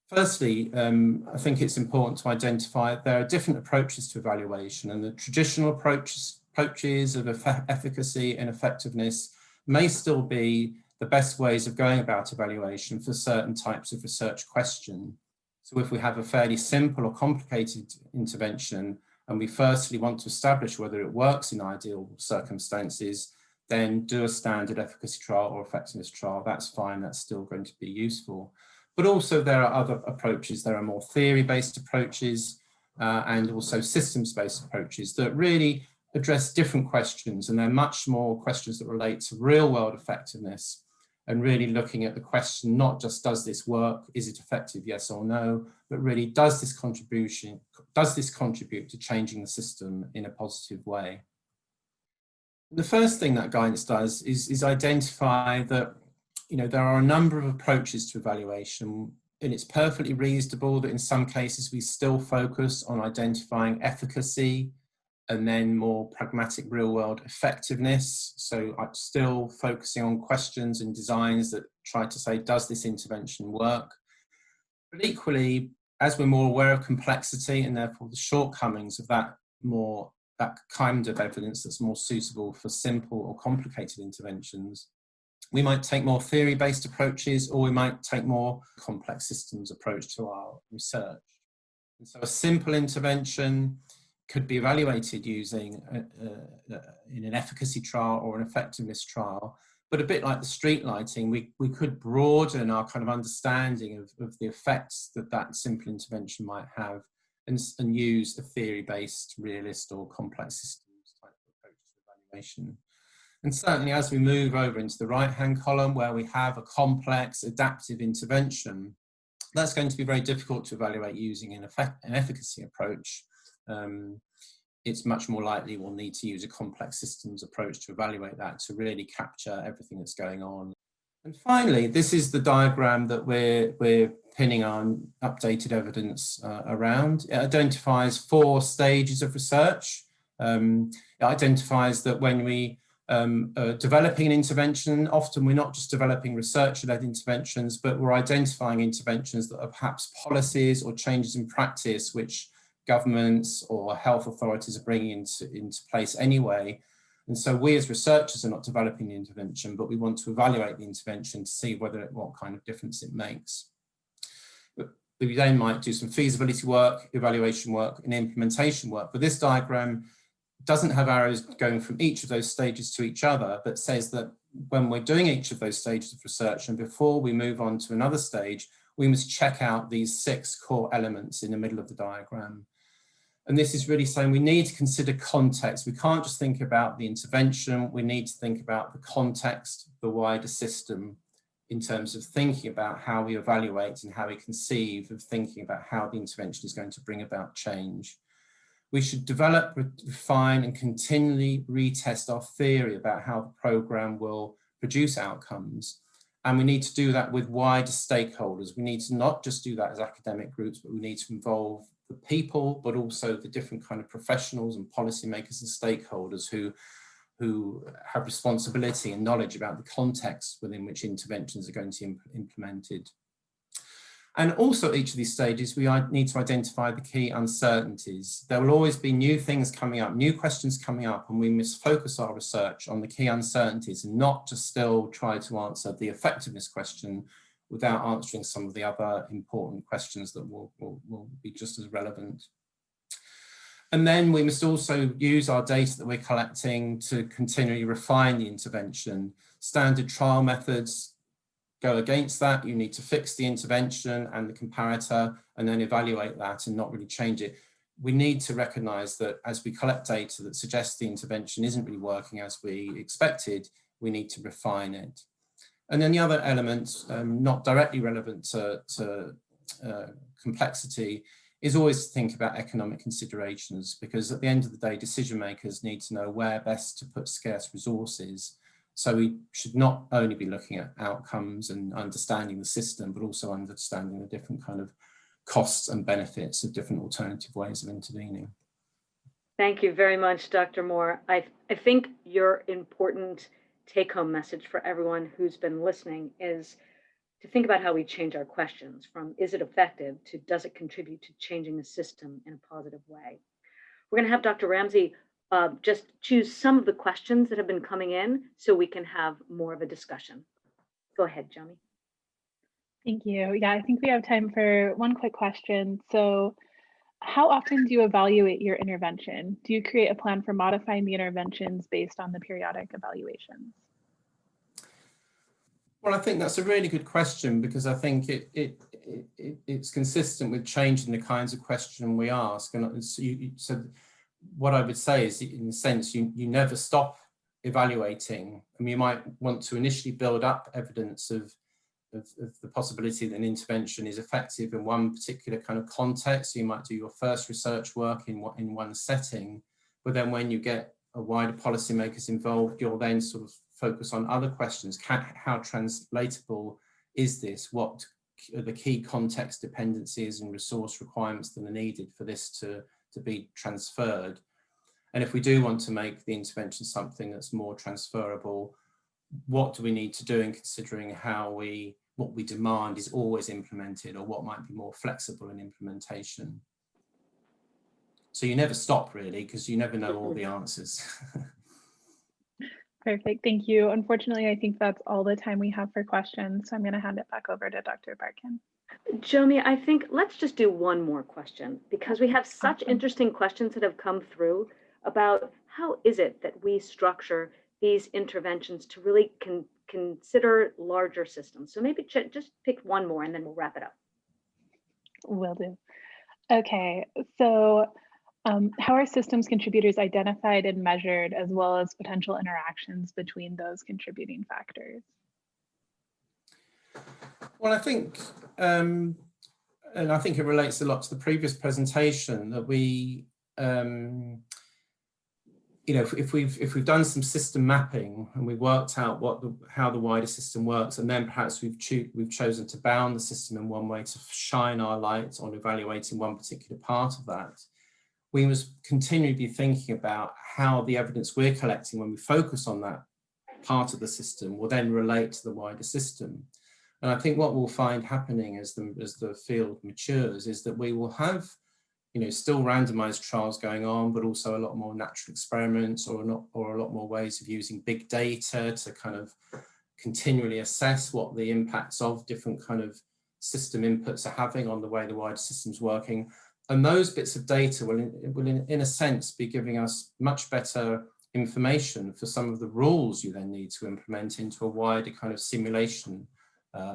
Firstly, I think it's important to identify there are different approaches to evaluation, and the traditional approaches of efficacy and effectiveness may still be the best ways of going about evaluation for certain types of research question. So if we have a fairly simple or complicated intervention, and we firstly want to establish whether it works in ideal circumstances, then do a standard efficacy trial or effectiveness trial. That's fine, that's still going to be useful. But also there are other approaches. There are more theory-based approaches and also systems-based approaches that really address different questions, and they're much more questions that relate to real-world effectiveness, and really looking at the question, not just does this work, is it effective, yes or no, but really does this contribute to changing the system in a positive way. The first thing that guidance does is identify that there are a number of approaches to evaluation, and it's perfectly reasonable that in some cases we still focus on identifying efficacy and then more pragmatic real-world effectiveness. So I'm still focusing on questions and designs that try to say, does this intervention work? But equally, as we're more aware of complexity and therefore the shortcomings of that kind of evidence that's more suitable for simple or complicated interventions, we might take more theory-based approaches, or we might take more complex systems approach to our research. And so a simple intervention could be evaluated using in an efficacy trial or an effectiveness trial, but a bit like the street lighting, we could broaden our kind of understanding of the effects that simple intervention might have and use a theory-based, realist or complex systems type of approach to evaluation. And certainly as we move over into the right-hand column where we have a complex adaptive intervention, that's going to be very difficult to evaluate using an efficacy approach. It's much more likely we'll need to use a complex systems approach to evaluate that, to really capture everything that's going on. And finally, this is the diagram that we're pinning our updated evidence around. It identifies 4 stages of research. It identifies that when we are developing an intervention, often we're not just developing research-led interventions, but we're identifying interventions that are perhaps policies or changes in practice which governments or health authorities are bringing into place anyway. And so we as researchers are not developing the intervention, but we want to evaluate the intervention to see what kind of difference it makes. But we then might do some feasibility work, evaluation work, and implementation work. But this diagram doesn't have arrows going from each of those stages to each other, but says that when we're doing each of those stages of research and before we move on to another stage, we must check out these 6 core elements in the middle of the diagram. And this is really saying we need to consider context. We can't just think about the intervention, we need to think about the context, the wider system, in terms of thinking about how we evaluate and how we conceive of thinking about how the intervention is going to bring about change. We should develop, refine, and continually retest our theory about how the program will produce outcomes. And we need to do that with wider stakeholders. We need to not just do that as academic groups, but we need to involve the people, but also the different kind of professionals and policymakers and stakeholders who have responsibility and knowledge about the context within which interventions are going to be implemented. And also at each of these stages, we need to identify the key uncertainties. There will always be new things coming up, new questions coming up, and we must focus our research on the key uncertainties and not just still try to answer the effectiveness question without answering some of the other important questions that will be just as relevant. And then we must also use our data that we're collecting to continually refine the intervention. Standard trial methods go against that. You need to fix the intervention and the comparator and then evaluate that and not really change it. We need to recognize that as we collect data that suggests the intervention isn't really working as we expected, we need to refine it. And then the other element, not directly relevant to complexity, is always to think about economic considerations, because at the end of the day, decision makers need to know where best to put scarce resources. So we should not only be looking at outcomes and understanding the system, but also understanding the different kind of costs and benefits of different alternative ways of intervening. Thank you very much, Dr. Moore. I think your important take-home message for everyone who's been listening is to think about how we change our questions from is it effective to does it contribute to changing the system in a positive way. We're going to have Dr. Ramsey just choose some of the questions that have been coming in so we can have more of a discussion. Go ahead, Johnny. Thank you. Yeah, I think we have time for one quick question. So how often do you evaluate your intervention? Do you create a plan for modifying the interventions based on the periodic evaluations? Well, I think that's a really good question, because I think it's consistent with changing the kinds of question we ask. And so what I would say is, in a sense, you never stop evaluating. I mean, you might want to initially build up evidence of the possibility that an intervention is effective in one particular kind of context. You might do your first research work in one setting, but then when you get a wider policymakers involved, you'll then sort of focus on other questions. How translatable is this? What are the key context dependencies and resource requirements that are needed for this to be transferred? And if we do want to make the intervention something that's more transferable, what do we need to do in considering what we demand is always implemented, or what might be more flexible in implementation? So you never stop, really, because you never know all the answers. Perfect, thank you. Unfortunately, I think that's all the time we have for questions, so I'm going to hand it back over to Dr. Barkin. Jomi, I think let's just do one more question, because we have such interesting questions that have come through about how is it that we structure these interventions to really consider larger systems. So maybe just pick one more and then we'll wrap it up. Will do. Okay, so how are systems contributors identified and measured, as well as potential interactions between those contributing factors? Well, I think, and I think it relates a lot to the previous presentation, that we, you know, if we've done some system mapping and we've worked out how the wider system works, and then perhaps we've chosen to bound the system in one way to shine our light on evaluating one particular part of that, we must continually be thinking about how the evidence we're collecting when we focus on that part of the system will then relate to the wider system. And I think what we'll find happening as the field matures is that we will have, you know, still randomized trials going on, but also a lot more natural experiments or a lot more ways of using big data to kind of continually assess what the impacts of different kind of system inputs are having on the way the wider system's working. And those bits of data will in a sense be giving us much better information for some of the rules you then need to implement into a wider kind of simulation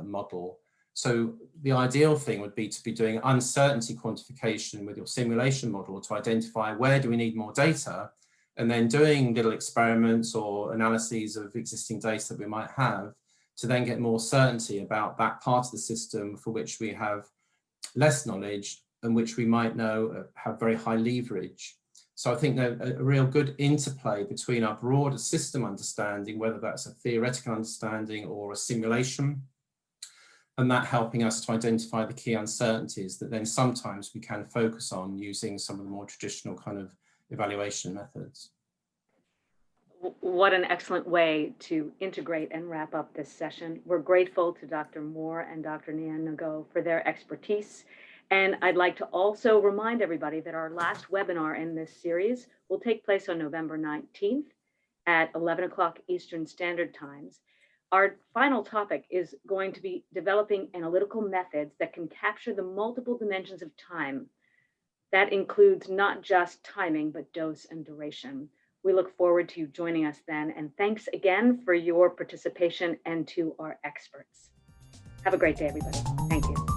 model. So the ideal thing would be to be doing uncertainty quantification with your simulation model to identify where do we need more data, and then doing little experiments or analyses of existing data that we might have to then get more certainty about that part of the system for which we have less knowledge and which we might know have very high leverage. So I think that a real good interplay between our broader system understanding, whether that's a theoretical understanding or a simulation, and that helping us to identify the key uncertainties that then sometimes we can focus on using some of the more traditional kind of evaluation methods. What an excellent way to integrate and wrap up this session. We're grateful to Dr. Moore and Dr. Nianogo for their expertise. And I'd like to also remind everybody that our last webinar in this series will take place on November 19th at 11 o'clock Eastern Standard Times. Our final topic is going to be developing analytical methods that can capture the multiple dimensions of time That includes not just timing, but dose and duration. We look forward to you joining us then. And thanks again for your participation and to our experts. Have a great day, everybody. Thank you.